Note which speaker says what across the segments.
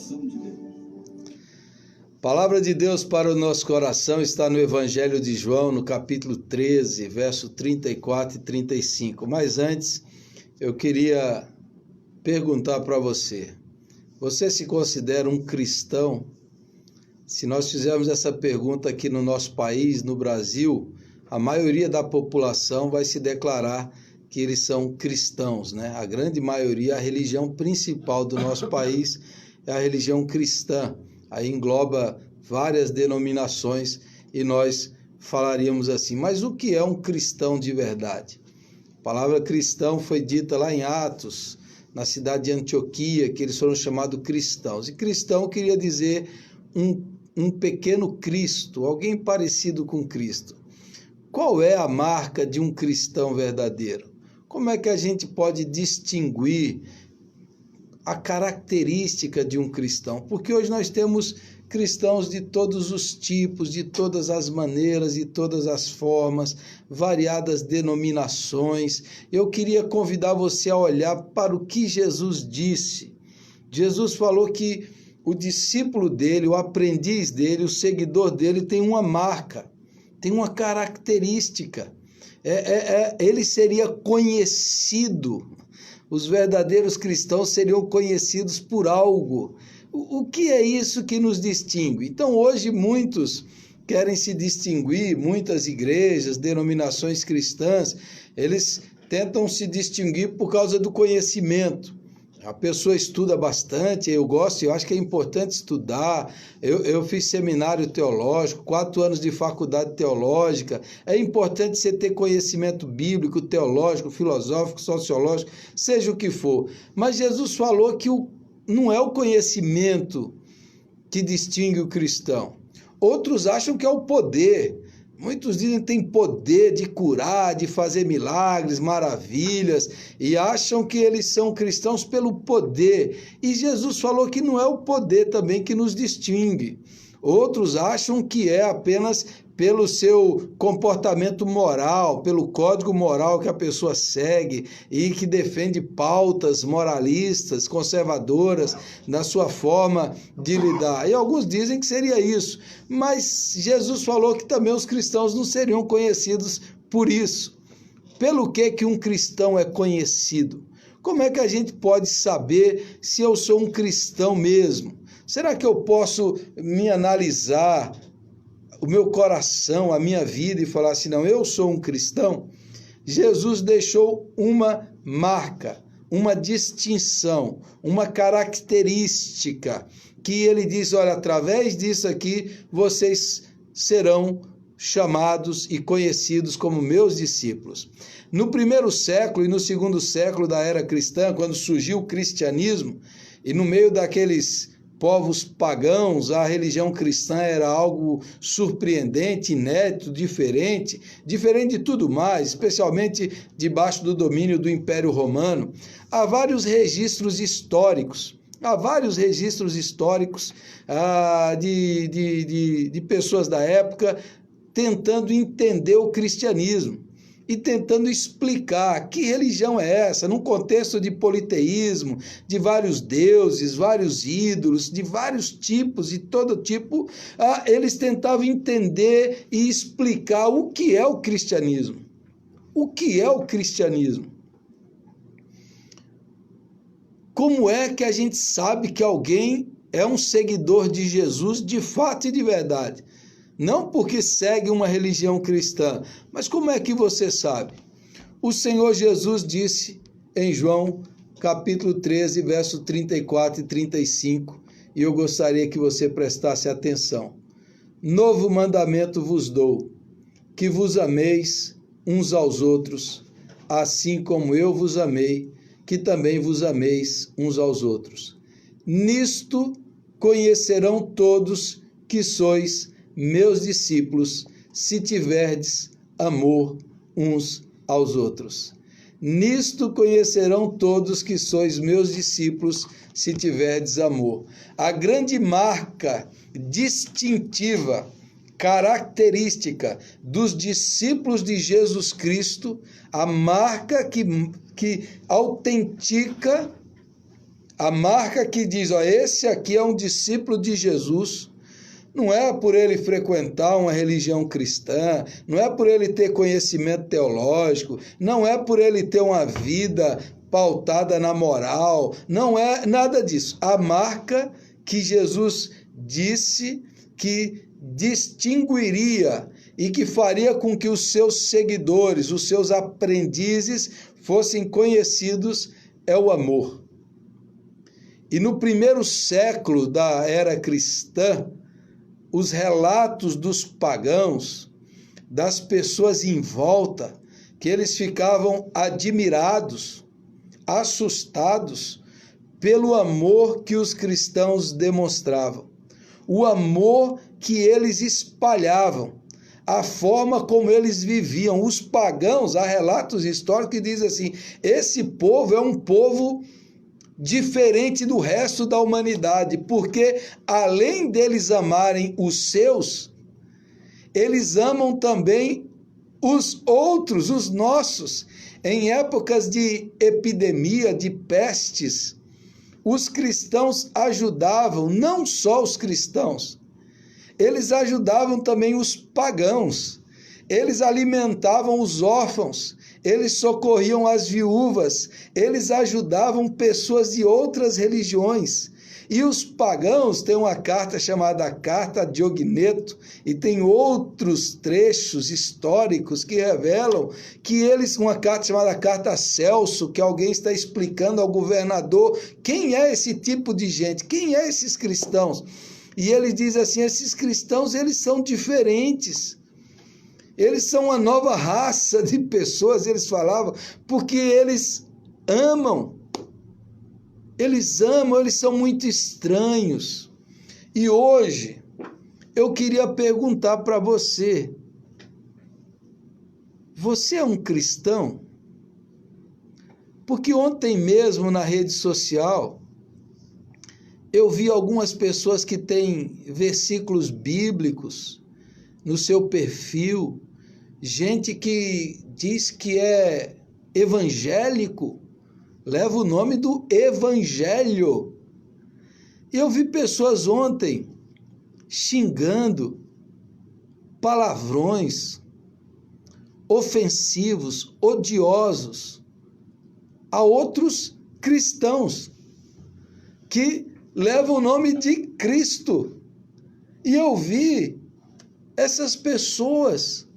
Speaker 1: coração de Deus.
Speaker 2: Palavra de Deus para o nosso coração está no Evangelho de João, no capítulo 13, verso 34 e 35. Mas antes, eu queria perguntar para você: você se considera um cristão? Se nós fizermos essa pergunta aqui no nosso país, no Brasil, a maioria da população vai se declarar que eles são cristãos, né? A grande maioria, a religião principal do nosso país é a religião cristã. Aí engloba várias denominações e nós falaríamos assim: mas o que é um cristão de verdade? A palavra cristão foi dita lá em Atos, na cidade de Antioquia, que eles foram chamados cristãos. E cristão queria dizer um pequeno Cristo, alguém parecido com Cristo. Qual é a marca de um cristão verdadeiro? Como é que a gente pode distinguir a característica de um cristão? Porque hoje nós temos cristãos de todos os tipos, de todas as maneiras, de todas as formas, variadas denominações. Eu queria convidar você a olhar para o que Jesus disse. Jesus falou que o discípulo dele, o aprendiz dele, o seguidor dele tem uma marca, tem uma característica. Ele seria conhecido. Os verdadeiros cristãos seriam conhecidos por algo. O que é isso que nos distingue? Então, hoje, muitos querem se distinguir, muitas igrejas, denominações cristãs, eles tentam se distinguir por causa do conhecimento. A pessoa estuda bastante, eu acho que é importante estudar. Eu fiz seminário teológico, 4 anos de faculdade teológica. É importante você ter conhecimento bíblico, teológico, filosófico, sociológico, seja o que for. Mas Jesus falou que não é o conhecimento que distingue o cristão. Outros acham que é o poder. Muitos dizem que tem poder de curar, de fazer milagres, maravilhas, e acham que eles são cristãos pelo poder. E Jesus falou que não é o poder também que nos distingue. Outros acham que é apenas pelo seu comportamento moral, pelo código moral que a pessoa segue e que defende pautas moralistas, conservadoras na sua forma de lidar. E alguns dizem que seria isso, mas Jesus falou que também os cristãos não seriam conhecidos por isso. Pelo que um cristão é conhecido? Como é que a gente pode saber se eu sou um cristão mesmo? Será que eu posso me analisar, o meu coração, a minha vida e falar assim, não, eu sou um cristão? Jesus deixou uma marca, uma distinção, uma característica, que ele diz, olha, através disso aqui, vocês serão chamados e conhecidos como meus discípulos. No primeiro século e no segundo século da era cristã, quando surgiu o cristianismo, e no meio daqueles povos pagãos, a religião cristã era algo surpreendente, inédito, diferente de tudo mais, especialmente debaixo do domínio do Império Romano. Há vários registros históricos de pessoas da época tentando entender o cristianismo e tentando explicar que religião é essa, num contexto de politeísmo, de vários deuses, vários ídolos, de vários tipos e todo tipo, eles tentavam entender e explicar o que é o cristianismo. O que é o cristianismo? Como é que a gente sabe que alguém é um seguidor de Jesus de fato e de verdade? Não porque segue uma religião cristã, mas como é que você sabe? O Senhor Jesus disse em João, capítulo 13, verso 34 e 35, e eu gostaria que você prestasse atenção. Novo mandamento vos dou, que vos ameis uns aos outros, assim como eu vos amei, que também vos ameis uns aos outros. Nisto conhecerão todos que sois meus discípulos, se tiverdes amor uns aos outros. Nisto conhecerão todos que sois meus discípulos, se tiverdes amor. A grande marca distintiva, característica dos discípulos de Jesus Cristo, a marca que autentica A marca que diz, ó, esse aqui é um discípulo de Jesus, não é por ele frequentar uma religião cristã, não é por ele ter conhecimento teológico, não é por ele ter uma vida pautada na moral, não é nada disso. A marca que Jesus disse que distinguiria e que faria com que os seus seguidores, os seus aprendizes fossem conhecidos é o amor. E no primeiro século da era cristã, os relatos dos pagãos, das pessoas em volta, que eles ficavam admirados, assustados pelo amor que os cristãos demonstravam, o amor que eles espalhavam, a forma como eles viviam. Os pagãos, há relatos históricos que dizem assim, esse povo é um povo diferente do resto da humanidade, porque além deles amarem os seus, eles amam também os outros, os nossos. Em épocas de epidemia, de pestes, os cristãos ajudavam, não só os cristãos, eles ajudavam também os pagãos, eles alimentavam os órfãos, eles socorriam as viúvas, eles ajudavam pessoas de outras religiões. E os pagãos têm uma carta chamada Carta de Ogneto, e tem outros trechos históricos que revelam que eles, uma carta chamada Carta Celso, que alguém está explicando ao governador quem é esse tipo de gente, quem é esses cristãos. E ele diz assim, esses cristãos, eles são diferentes. Eles são uma nova raça de pessoas, eles falavam, porque eles amam, eles são muito estranhos. E hoje, eu queria perguntar para você, você é um cristão? Porque ontem mesmo na rede social, eu vi algumas pessoas que têm versículos bíblicos no seu perfil, gente que diz que é evangélico, leva o nome do evangelho. Eu vi pessoas ontem xingando, palavrões ofensivos, odiosos a outros cristãos que levam o nome de Cristo. E eu vi essas pessoas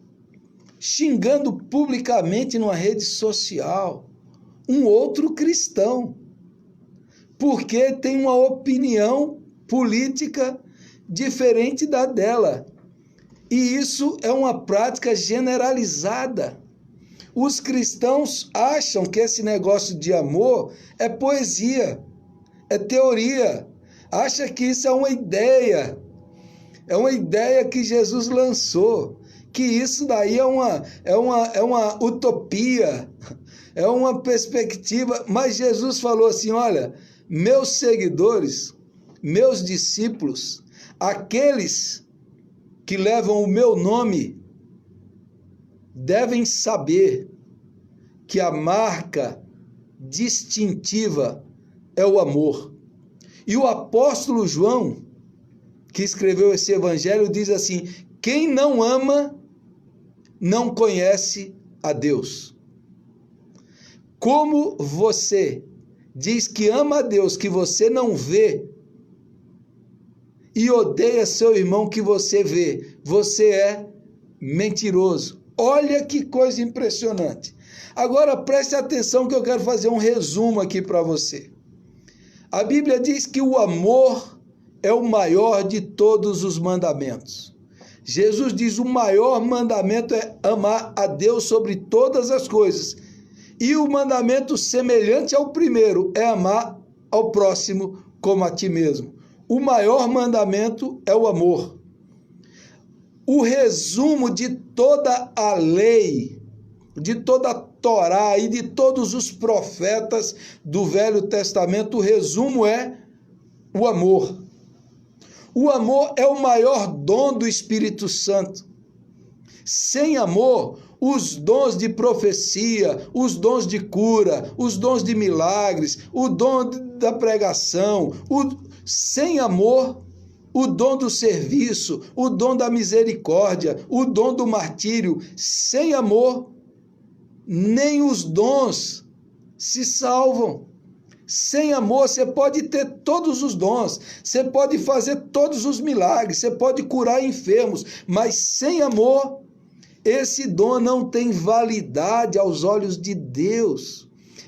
Speaker 2: xingando publicamente numa rede social um outro cristão, porque tem uma opinião política diferente da dela. E isso é uma prática generalizada. Os cristãos acham que esse negócio de amor é poesia, é teoria. Acha que isso é uma ideia que Jesus lançou, que isso daí é uma utopia, é uma perspectiva. Mas Jesus falou assim, olha, meus seguidores, meus discípulos, aqueles que levam o meu nome, devem saber que a marca distintiva é o amor. E o apóstolo João, que escreveu esse evangelho, diz assim, quem não ama, não conhece a Deus. Como você diz que ama a Deus, que você não vê, e odeia seu irmão que você vê, você é mentiroso. Olha que coisa impressionante. Agora preste atenção que eu quero fazer um resumo aqui para você. A Bíblia diz que o amor é o maior de todos os mandamentos. Jesus diz, o maior mandamento é amar a Deus sobre todas as coisas. E o mandamento semelhante ao primeiro é amar ao próximo como a ti mesmo. O maior mandamento é o amor. O resumo de toda a lei, de toda a Torá e de todos os profetas do Velho Testamento, o resumo é o amor. O amor é o maior dom do Espírito Santo. Sem amor, os dons de profecia, os dons de cura, os dons de milagres, o dom da pregação, sem amor, o dom do serviço, o dom da misericórdia, o dom do martírio, sem amor, nem os dons se salvam. Sem amor, você pode ter todos os dons, você pode fazer todos os milagres, você pode curar enfermos, mas sem amor, esse dom não tem validade aos olhos de Deus.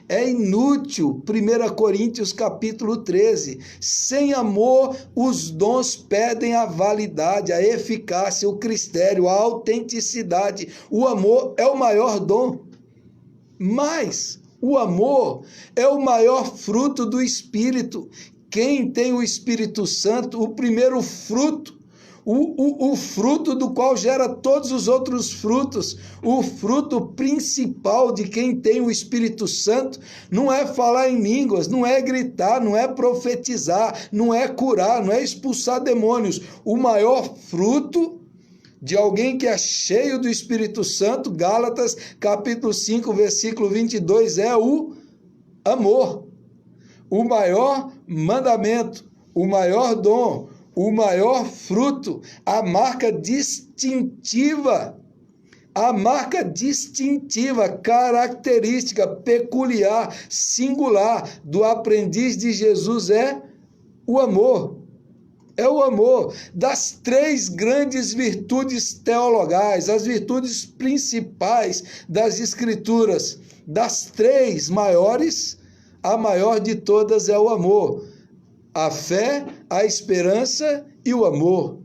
Speaker 2: É inútil. 1 Coríntios capítulo 13. Sem amor, os dons perdem a validade, a eficácia, o critério, a autenticidade. O amor é o maior dom. Mas o amor é o maior fruto do Espírito. Quem tem o Espírito Santo, o primeiro fruto, o fruto do qual gera todos os outros frutos, o fruto principal de quem tem o Espírito Santo, não é falar em línguas, não é gritar, não é profetizar, não é curar, não é expulsar demônios. O maior fruto de alguém que é cheio do Espírito Santo, Gálatas capítulo 5, versículo 22, é o amor. O maior mandamento, o maior dom, o maior fruto, a marca distintiva, característica, peculiar, singular do aprendiz de Jesus é o amor. É o amor. Das 3 grandes virtudes teologais, as virtudes principais das Escrituras, das 3 maiores, a maior de todas é o amor. A fé, a esperança e o amor.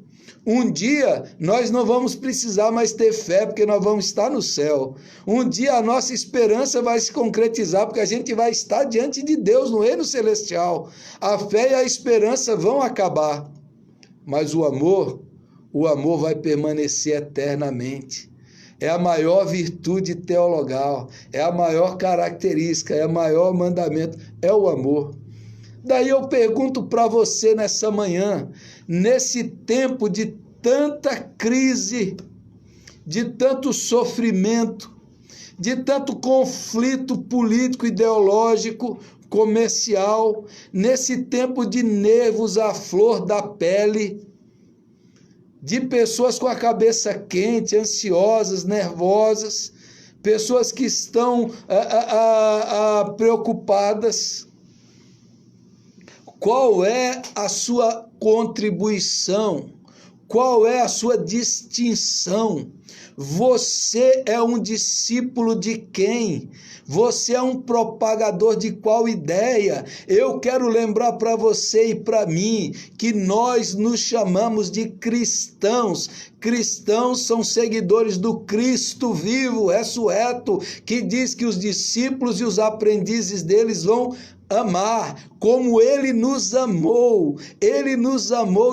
Speaker 2: Um dia nós não vamos precisar mais ter fé, porque nós vamos estar no céu. Um dia a nossa esperança vai se concretizar, porque a gente vai estar diante de Deus no reino celestial. A fé e a esperança vão acabar, mas o amor vai permanecer eternamente. É a maior virtude teologal, é a maior característica, é o maior mandamento, é o amor. Daí eu pergunto para você nessa manhã, nesse tempo de tanta crise, de tanto sofrimento, de tanto conflito político, ideológico, comercial, nesse tempo de nervos à flor da pele, de pessoas com a cabeça quente, ansiosas, nervosas, pessoas que estão preocupadas. Qual é a sua contribuição? Qual é a sua distinção? Você é um discípulo de quem? Você é um propagador de qual ideia? Eu quero lembrar para você e para mim que nós nos chamamos de cristãos. Cristãos são seguidores do Cristo vivo, ressurreto, que diz que os discípulos e os aprendizes deles vão amar como ele nos amou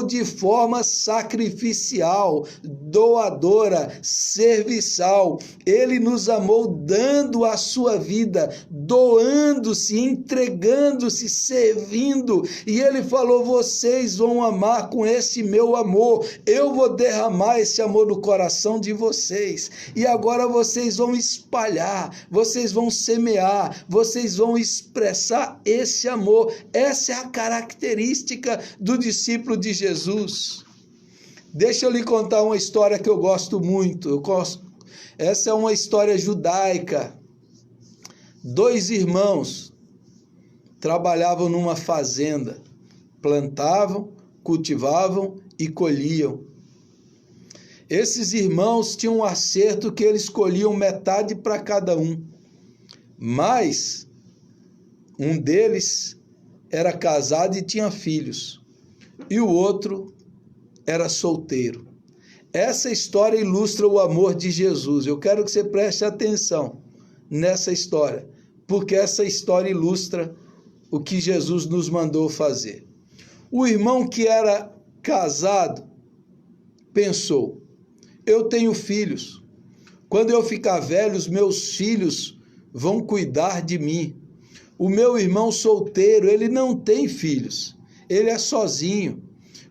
Speaker 2: de forma sacrificial, doadora, serviçal. Ele nos amou dando a sua vida, doando-se, entregando-se, servindo. E ele falou: vocês vão amar com esse meu amor. Eu vou derramar esse amor no coração de vocês. E agora vocês vão espalhar, vocês vão semear, vocês vão expressar esse amor. Essa é a característica do discípulo de Jesus. Deixa eu lhe contar uma história que eu gosto muito. Essa é uma história judaica. 2 irmãos trabalhavam numa fazenda, plantavam, cultivavam e colhiam. Esses irmãos tinham um acerto que eles colhiam metade para cada um, mas um deles era casado e tinha filhos, e o outro era solteiro. Essa história ilustra o amor de Jesus. Eu quero que você preste atenção nessa história, porque essa história ilustra o que Jesus nos mandou fazer. O irmão que era casado pensou: eu tenho filhos, quando eu ficar velho, os meus filhos vão cuidar de mim. O meu irmão solteiro, ele não tem filhos, ele é sozinho.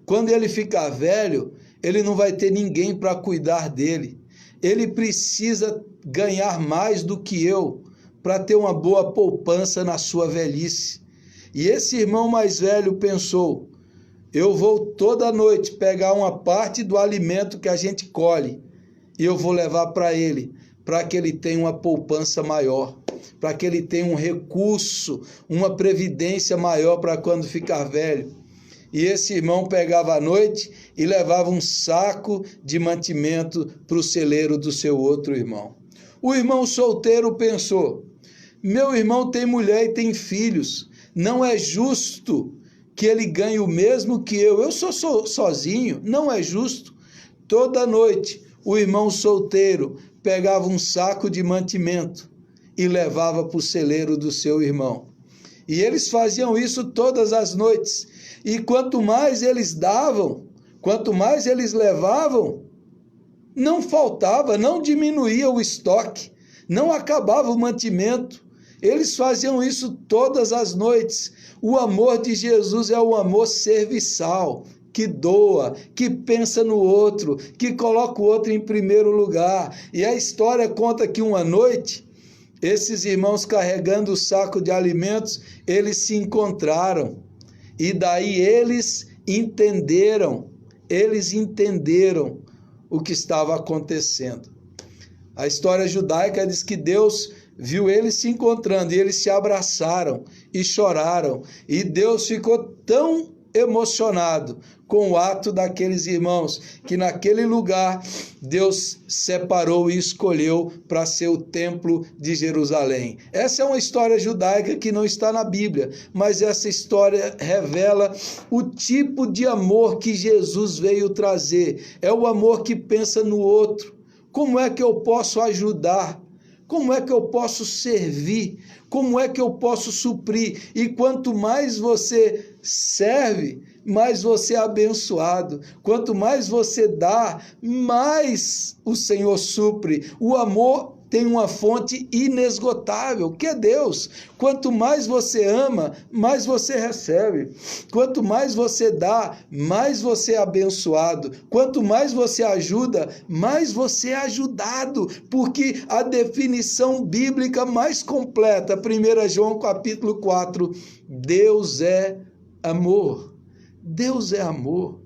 Speaker 2: Quando ele ficar velho, ele não vai ter ninguém para cuidar dele. Ele precisa ganhar mais do que eu para ter uma boa poupança na sua velhice. E esse irmão mais velho pensou: eu vou toda noite pegar uma parte do alimento que a gente colhe e eu vou levar para ele, para que ele tenha uma poupança maior, para que ele tenha um recurso, uma previdência maior para quando ficar velho. E esse irmão pegava à noite e levava um saco de mantimento para o celeiro do seu outro irmão. O irmão solteiro pensou: meu irmão tem mulher e tem filhos, não é justo que ele ganhe o mesmo que eu sou sozinho, não é justo. Toda noite o irmão solteiro pegava um saco de mantimento e levava para o celeiro do seu irmão. E eles faziam isso todas as noites. E quanto mais eles davam, quanto mais eles levavam, não faltava, não diminuía o estoque, não acabava o mantimento. Eles faziam isso todas as noites. O amor de Jesus é o amor serviçal, que doa, que pensa no outro, que coloca o outro em primeiro lugar. E a história conta que uma noite, esses irmãos carregando o saco de alimentos, eles se encontraram. E daí eles entenderam o que estava acontecendo. A história judaica diz que Deus viu eles se encontrando e eles se abraçaram e choraram. E Deus ficou tão emocionado com o ato daqueles irmãos, que naquele lugar Deus separou e escolheu para ser o templo de Jerusalém. Essa é uma história judaica que não está na Bíblia, mas essa história revela o tipo de amor que Jesus veio trazer. É o amor que pensa no outro. Como é que eu posso ajudar? Como é que eu posso servir? Como é que eu posso suprir? E quanto mais você serve, mais você é abençoado. Quanto mais você dá, mais o Senhor supre. O amor tem uma fonte inesgotável, que é Deus. Quanto mais você ama, mais você recebe. Quanto mais você dá, mais você é abençoado. Quanto mais você ajuda, mais você é ajudado. Porque a definição bíblica mais completa, 1 João capítulo 4, Deus é amor. Deus é amor.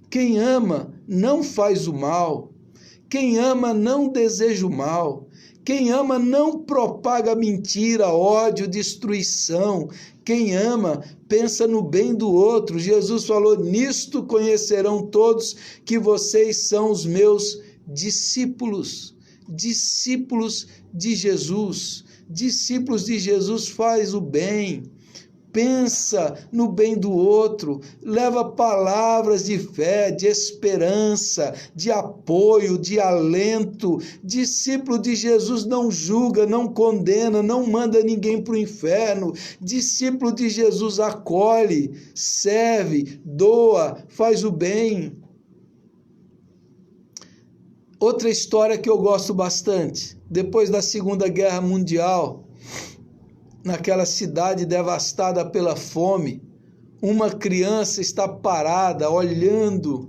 Speaker 2: Quem ama não faz o mal. Quem ama não deseja o mal. Quem ama não propaga mentira, ódio, destruição. Quem ama pensa no bem do outro. Jesus falou: nisto conhecerão todos que vocês são os meus discípulos. Discípulos de Jesus. Discípulos de Jesus faz o bem. Pensa no bem do outro, leva palavras de fé, de esperança, de apoio, de alento. Discípulo de Jesus não julga, não condena, não manda ninguém para o inferno. Discípulo de Jesus acolhe, serve, doa, faz o bem. Outra história que eu gosto bastante, depois da Segunda Guerra Mundial, naquela cidade devastada pela fome, uma criança está parada, olhando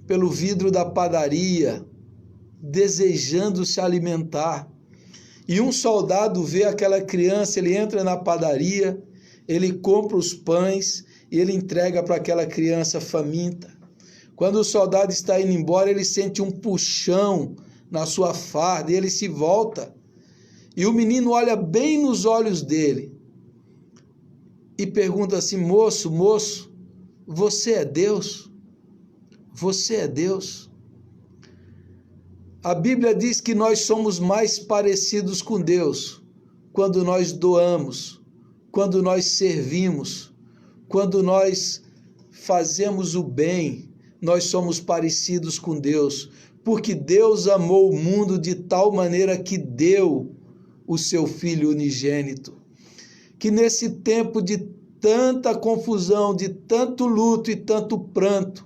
Speaker 2: pelo vidro da padaria, desejando se alimentar. E um soldado vê aquela criança, ele entra na padaria, ele compra os pães e ele entrega para aquela criança faminta. Quando o soldado está indo embora, ele sente um puxão na sua farda e ele se volta. E o menino olha bem nos olhos dele e pergunta assim: moço, você é Deus? Você é Deus? A Bíblia diz que nós somos mais parecidos com Deus quando nós doamos, quando nós servimos, quando nós fazemos o bem. Nós somos parecidos com Deus, porque Deus amou o mundo de tal maneira que deu o seu Filho unigênito. Que nesse tempo de tanta confusão, de tanto luto e tanto pranto,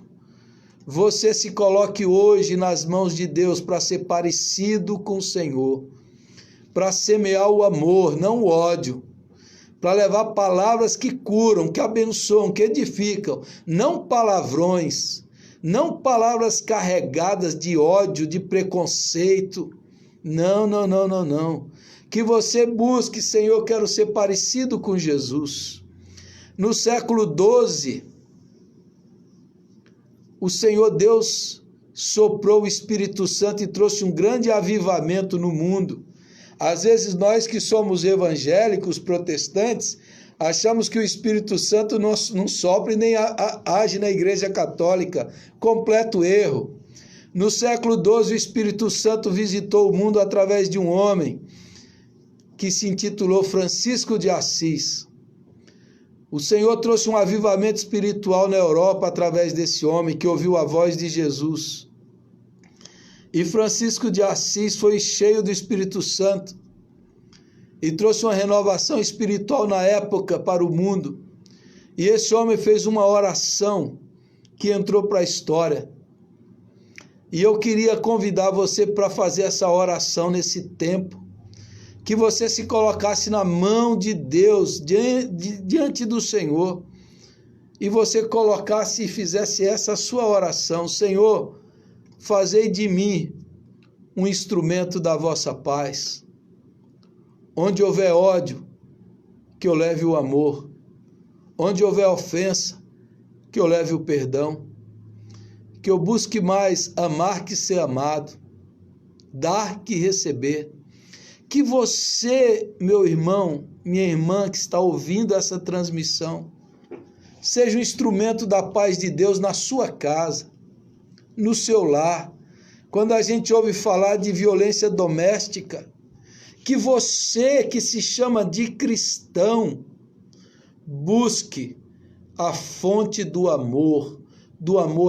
Speaker 2: você se coloque hoje nas mãos de Deus para ser parecido com o Senhor, para semear o amor, não o ódio, para levar palavras que curam, que abençoam, que edificam, não palavrões, não palavras carregadas de ódio, de preconceito. Não. Que você busque, Senhor, quero ser parecido com Jesus. No século XII, o Senhor Deus soprou o Espírito Santo e trouxe um grande avivamento no mundo. Às vezes nós que somos evangélicos, protestantes, achamos que o Espírito Santo não sopra e nem age na Igreja Católica. Completo erro. No século XII, o Espírito Santo visitou o mundo através de um homem que se intitulou Francisco de Assis. O Senhor trouxe um avivamento espiritual na Europa através desse homem que ouviu a voz de Jesus. E Francisco de Assis foi cheio do Espírito Santo e trouxe uma renovação espiritual na época para o mundo. E esse homem fez uma oração que entrou para a história. E eu queria convidar você para fazer essa oração nesse tempo, que você se colocasse na mão de Deus, diante do Senhor, e você colocasse e fizesse essa sua oração: Senhor, fazei de mim um instrumento da vossa paz. Onde houver ódio, que eu leve o amor. Onde houver ofensa, que eu leve o perdão. Que eu busque mais amar que ser amado, dar que receber. Que você, meu irmão, minha irmã que está ouvindo essa transmissão, seja um instrumento da paz de Deus na sua casa, no seu lar. Quando a gente ouve falar de violência doméstica, que você que se chama de cristão, busque a fonte do amor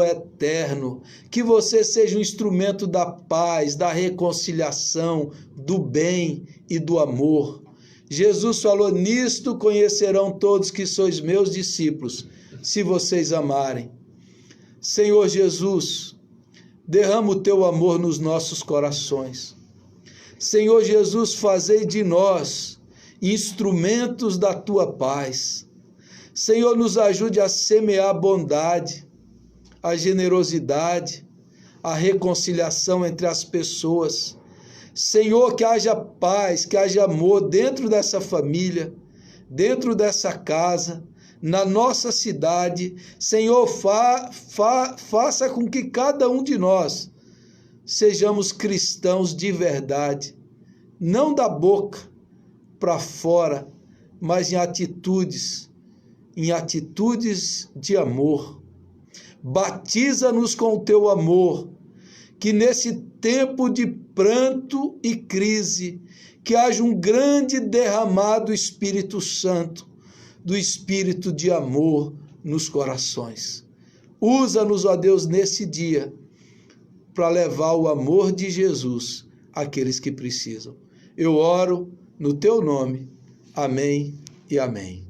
Speaker 2: eterno, que você seja um instrumento da paz, da reconciliação, do bem e do amor. Jesus falou: nisto conhecerão todos que sois meus discípulos, se vocês amarem. Senhor Jesus, derrama o teu amor nos nossos corações. Senhor Jesus, fazei de nós instrumentos da tua paz. Senhor, nos ajude a semear a bondade, a generosidade, a reconciliação entre as pessoas. Senhor, que haja paz, que haja amor dentro dessa família, dentro dessa casa, na nossa cidade. Senhor, faça com que cada um de nós sejamos cristãos de verdade, não da boca para fora, mas em atitudes de amor. Batiza-nos com o teu amor, que nesse tempo de pranto e crise, que haja um grande derramado Espírito Santo, do Espírito de amor nos corações. Usa-nos, ó Deus, nesse dia, para levar o amor de Jesus àqueles que precisam. Eu oro no teu nome. Amém e amém.